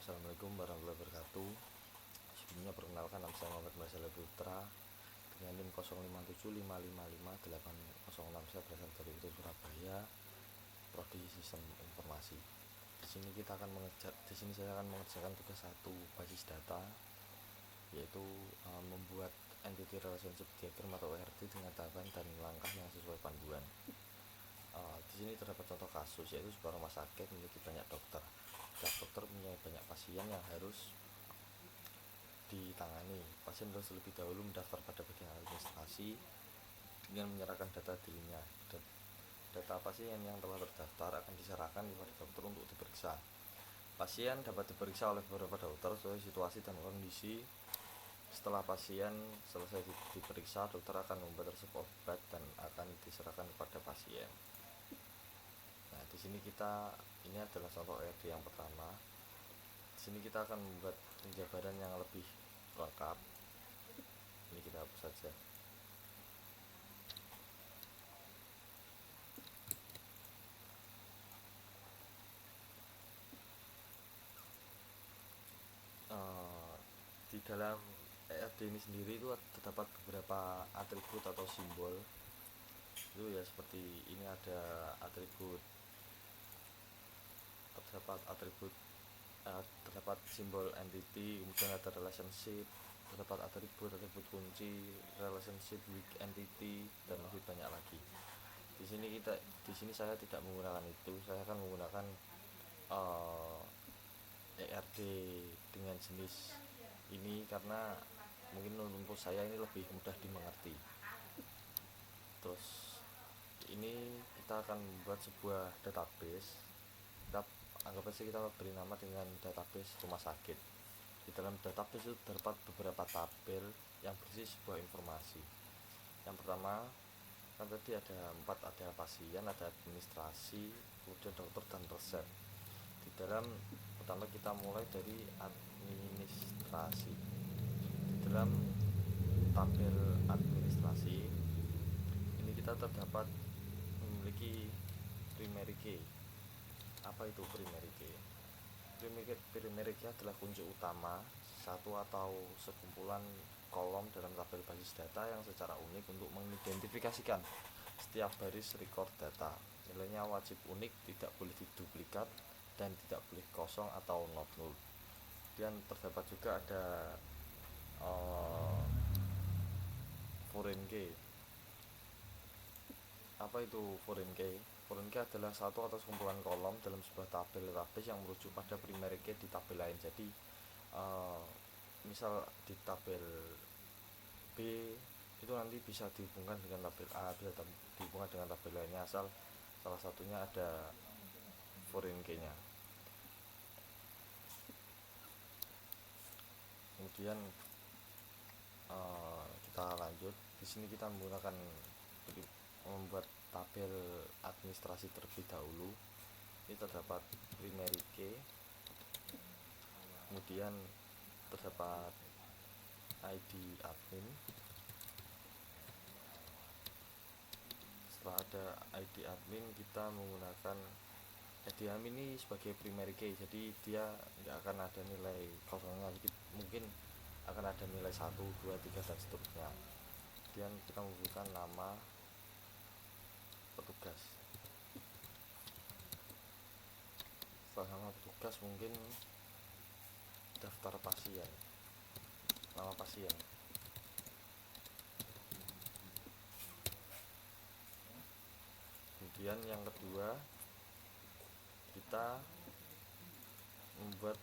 Assalamualaikum warahmatullahi wabarakatuh. Sebelumnya perkenalkan, nama saya Muhammad Marsala Putra dengan NIM 0575555806. Saya berasal dari UT Surabaya, Prodi Sistem Informasi. Di sini saya akan mengerjakan tugas 1 basis data, yaitu membuat Entity Relationship Diagram atau ERD dengan tahapan dan langkah yang sesuai panduan. Di sini terdapat contoh kasus, yaitu sebuah rumah sakit memiliki banyak dokter. Setiap dokter punya banyak pasien yang harus ditangani. Pasien harus lebih dahulu mendaftar pada bagian administrasi dengan menyerahkan data dirinya. Data pasien yang telah terdaftar akan diserahkan kepada dokter untuk diperiksa. Pasien dapat diperiksa oleh beberapa dokter sesuai situasi dan kondisi. Setelah pasien selesai diperiksa, dokter akan membuat resep obat dan akan diserahkan kepada pasien. Nah, di sini ini adalah contoh ERD yang pertama. Di sini kita akan membuat penjabaran yang lebih lengkap. Ini kita hapus saja. Di dalam ERD ini sendiri itu terdapat beberapa atribut atau simbol. Itu ya seperti ini, ada atribut, terdapat simbol entity, kemudian ada relationship, terdapat atribut kunci, relationship, weak entity, dan lebih banyak lagi. Di sini saya tidak menggunakan itu. Saya akan menggunakan ERD dengan jenis ini karena mungkin untuk saya ini lebih mudah dimengerti. Terus ini kita akan membuat sebuah database. Anggap saja kita beri nama dengan database rumah sakit. Di dalam database itu terdapat beberapa tabel yang berisi sebuah informasi. Yang pertama kan tadi ada 4, ada pasien, ada administrasi, kemudian dokter dan resep. Di dalam pertama kita mulai dari administrasi. Di dalam tabel administrasi ini kita terdapat memiliki primary key. Apa itu primary key? Primary key adalah kunci utama satu atau sekumpulan kolom dalam tabel basis data yang secara unik untuk mengidentifikasikan setiap baris record data. Nilainya wajib unik, tidak boleh diduplikat, dan tidak boleh kosong atau not null. Dan terdapat juga ada foreign key. Apa itu foreign key? Foreign key adalah satu atau sekumpulan kolom dalam sebuah tabel database yang merujuk pada primary key di tabel lain. Jadi misal di tabel B itu nanti bisa dihubungkan dengan tabel A, bisa dihubungkan dengan tabel lainnya, asal salah satunya ada foreign key-nya. Kemudian kita lanjut. Di sini kita membuat tabel administrasi terlebih dahulu. Ini terdapat primary key, kemudian terdapat ID admin. Setelah ada ID admin, kita menggunakan ID admin ini sebagai primary key, jadi dia nggak akan ada nilai kosongnya, jadi mungkin akan ada nilai 1, 2, 3 dan seterusnya. Kemudian kita membutuhkan nama petugas. Setelah nama petugas mungkin daftar pasien, nama pasien. Kemudian yang kedua, kita membuat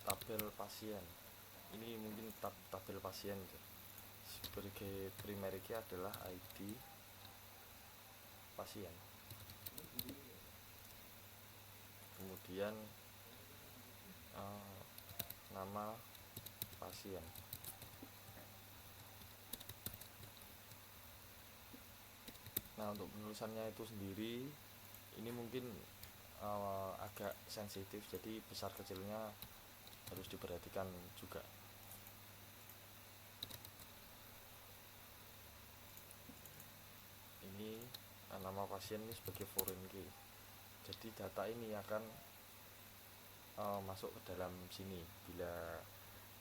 tabel pasien. Ini mungkin tabel pasien. Sebagai primary key adalah ID pasien. Kemudian nama pasien. Nah, untuk penulisannya itu sendiri ini mungkin agak sensitif, jadi besar kecilnya harus diperhatikan juga. Ini nama pasien ini sebagai foreign key, jadi data ini akan masuk ke dalam sini bila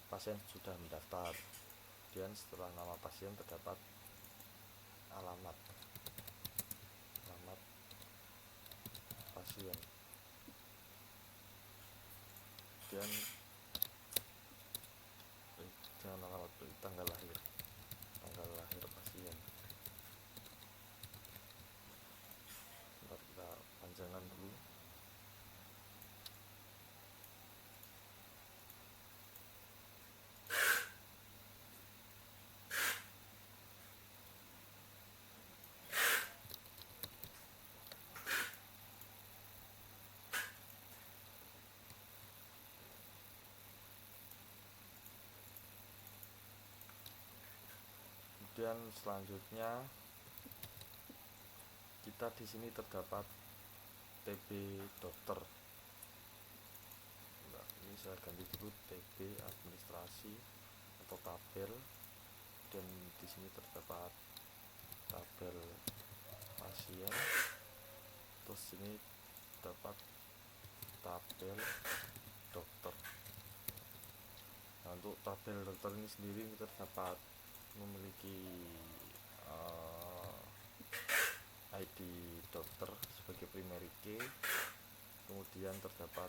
pasien sudah mendaftar. Kemudian setelah nama pasien terdapat alamat pasien, kemudian jangan alamat, tanggal lahir pasien. Bentar, kita panjangkan dulu. Kemudian selanjutnya kita di sini terdapat TB dokter. Nah, ini saya ganti dulu TB administrasi atau tabel. Dan di sini terdapat tabel pasien. Terus ini terdapat tabel dokter. Nah, untuk tabel dokter ini sendiri kita terdapat memiliki ID dokter sebagai primary key, kemudian terdapat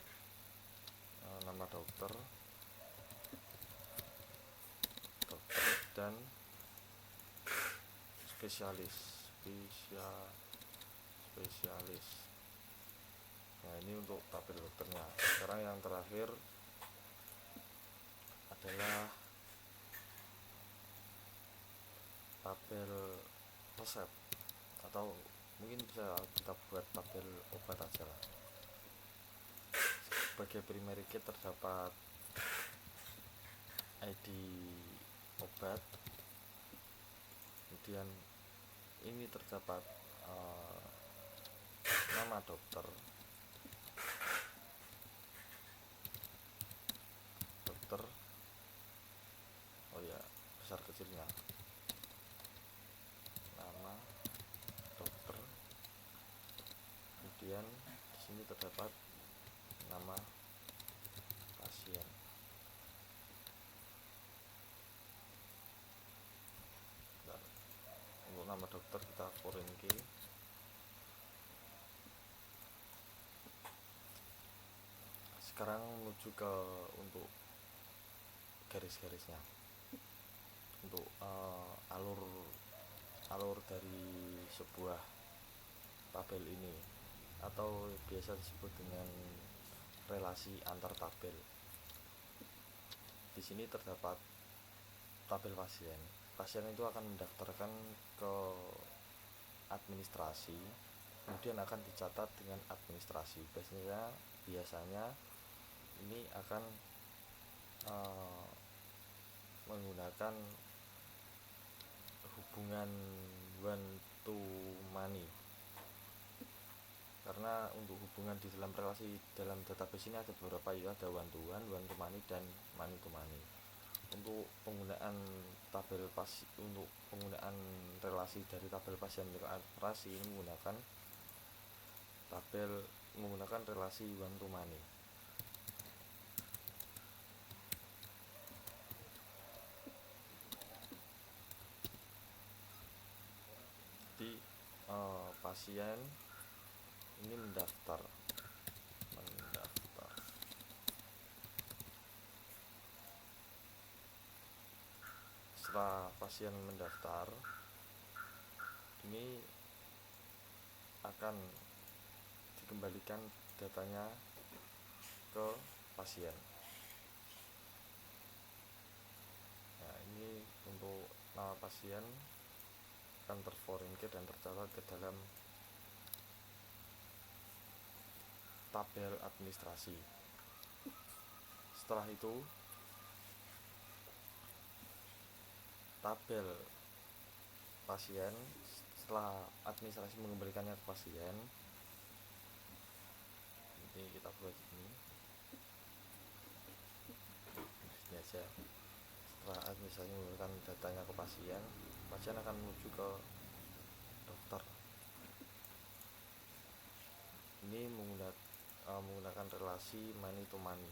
nama dokter dan spesialis. Nah, ini untuk tabel dokternya. Sekarang yang terakhir adalah tabel resep, atau mungkin bisa kita buat tabel obat aja lah. Sebagai primary key terdapat ID obat, kemudian ini terdapat nama dokter oh ya, besar kecilnya, nama dokter, kemudian di sini terdapat nama pasien. Bentar. Untuk nama dokter kita foreign key. Sekarang menuju ke untuk garis-garisnya. Untuk alur dari sebuah tabel ini, atau biasa disebut dengan relasi antar tabel. Di sini terdapat tabel pasien. Pasien itu akan mendaftarkan ke administrasi, kemudian akan dicatat dengan administrasi. Biasanya ini akan menggunakan hubungan one to many, karena untuk hubungan di dalam relasi dalam database ini ada beberapa, ya, ada one to one, one to many, dan many to many. Untuk penggunaan untuk penggunaan relasi dari tabel pasien ke administrasi ini menggunakan relasi one to many. Jadi pasien ini mendaftar. Setelah pasien mendaftar, ini akan dikembalikan datanya ke pasien. Nah, ini untuk nama pasien akan terforeign key dan tercatat ke dalam tabel administrasi. Setelah itu tabel pasien, setelah administrasi mengembalikannya ke pasien, ini kita buat ini aja. Setelah administrasi mengembalikan datanya ke pasien, pasien akan menuju ke dokter. Ini menggunakan menggunakan relasi many to many.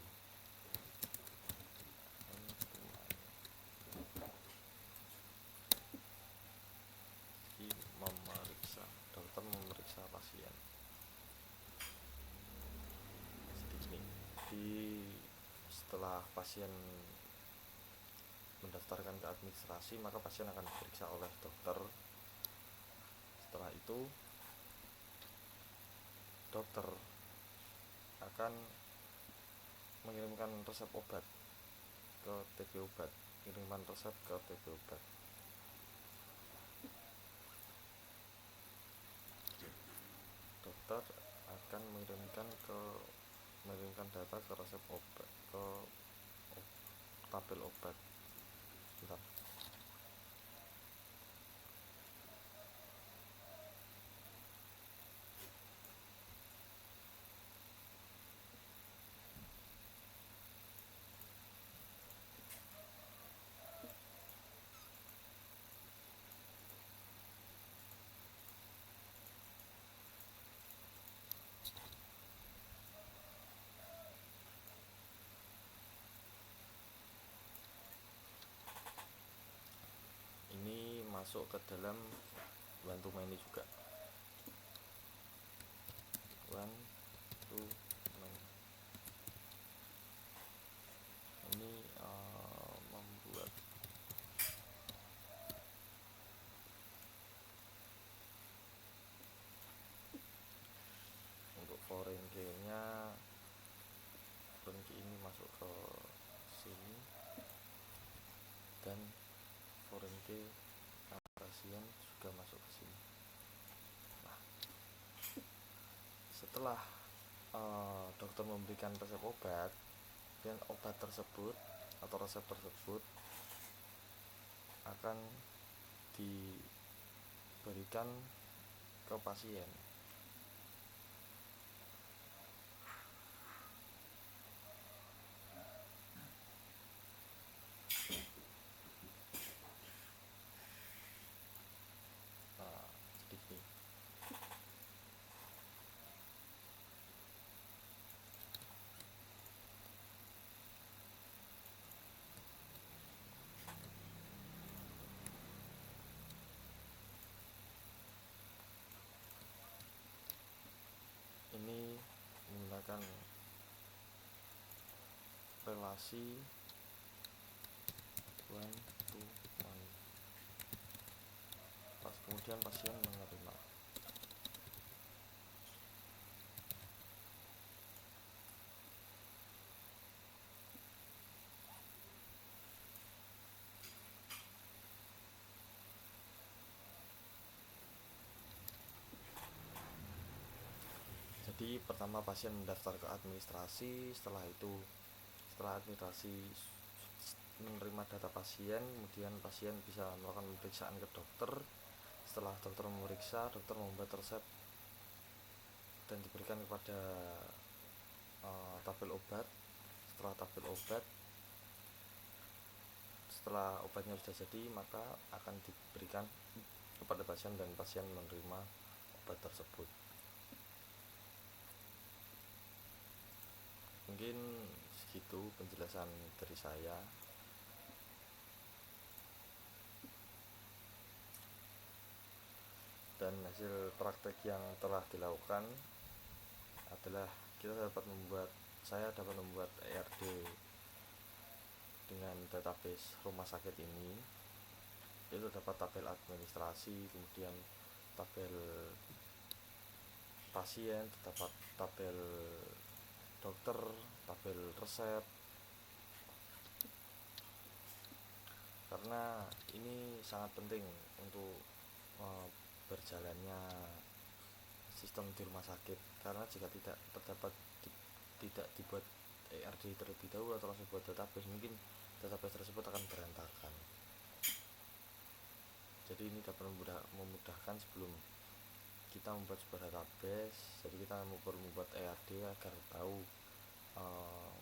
Memeriksa, dokter memeriksa pasien. Setelah pasien mendaftarkan ke administrasi, maka pasien akan diperiksa oleh dokter. Setelah itu dokter akan mengirimkan resep obat ke TP obat, kiriman resep ke TP obat. Dokter akan mengirimkan data ke resep obat, ke tabel obat. Bentar. Ini masuk ke dalam one to many juga. One to many. Ini membuat untuk foreign key-nya, foreign key ini masuk ke sini, dan foreign key pasien juga masuk ke sini. Nah, setelah dokter memberikan resep obat, dan obat tersebut atau resep tersebut akan diberikan ke pasien. Ini menggunakan relasi one to one. Kemudian pasien menerima. Jadi pertama pasien mendaftar ke administrasi, setelah administrasi menerima data pasien, kemudian pasien bisa melakukan pemeriksaan ke dokter. Setelah dokter memeriksa, dokter membuat resep dan diberikan kepada tabel obat. Setelah obatnya sudah jadi, maka akan diberikan kepada pasien dan pasien menerima obat tersebut. Mungkin segitu penjelasan dari saya. Dan hasil praktek yang telah dilakukan adalah saya dapat membuat ERD dengan database rumah sakit ini, yaitu dapat tabel administrasi, kemudian tabel pasien, dapat tabel dokter, tabel resep. Karena ini sangat penting untuk berjalannya sistem di rumah sakit, karena jika tidak dibuat ERD terlebih dahulu atau langsung buat database, mungkin database tersebut akan berantakan. Jadi ini dapat memudahkan sebelum kita membuat sebuah database. Jadi kita perlu membuat ERD agar tahu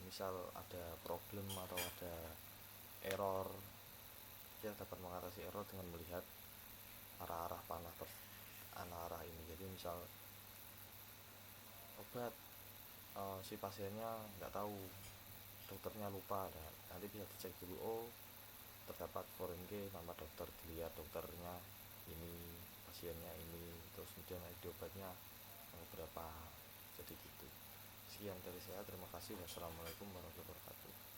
misal ada problem atau ada error, kita dapat mengatasi error dengan melihat arah-arah panah ini. Jadi misal obat si pasiennya nggak tahu, dokternya lupa, dan nanti bisa dicek dulu, oh terdapat foreign key, nama dokter dilihat, dokternya ini, pasiennya ini, terus kemudian ID obatnya berapa. Jadi gitu. Sekian dari saya, terima kasih. Wassalamualaikum warahmatullahi wabarakatuh.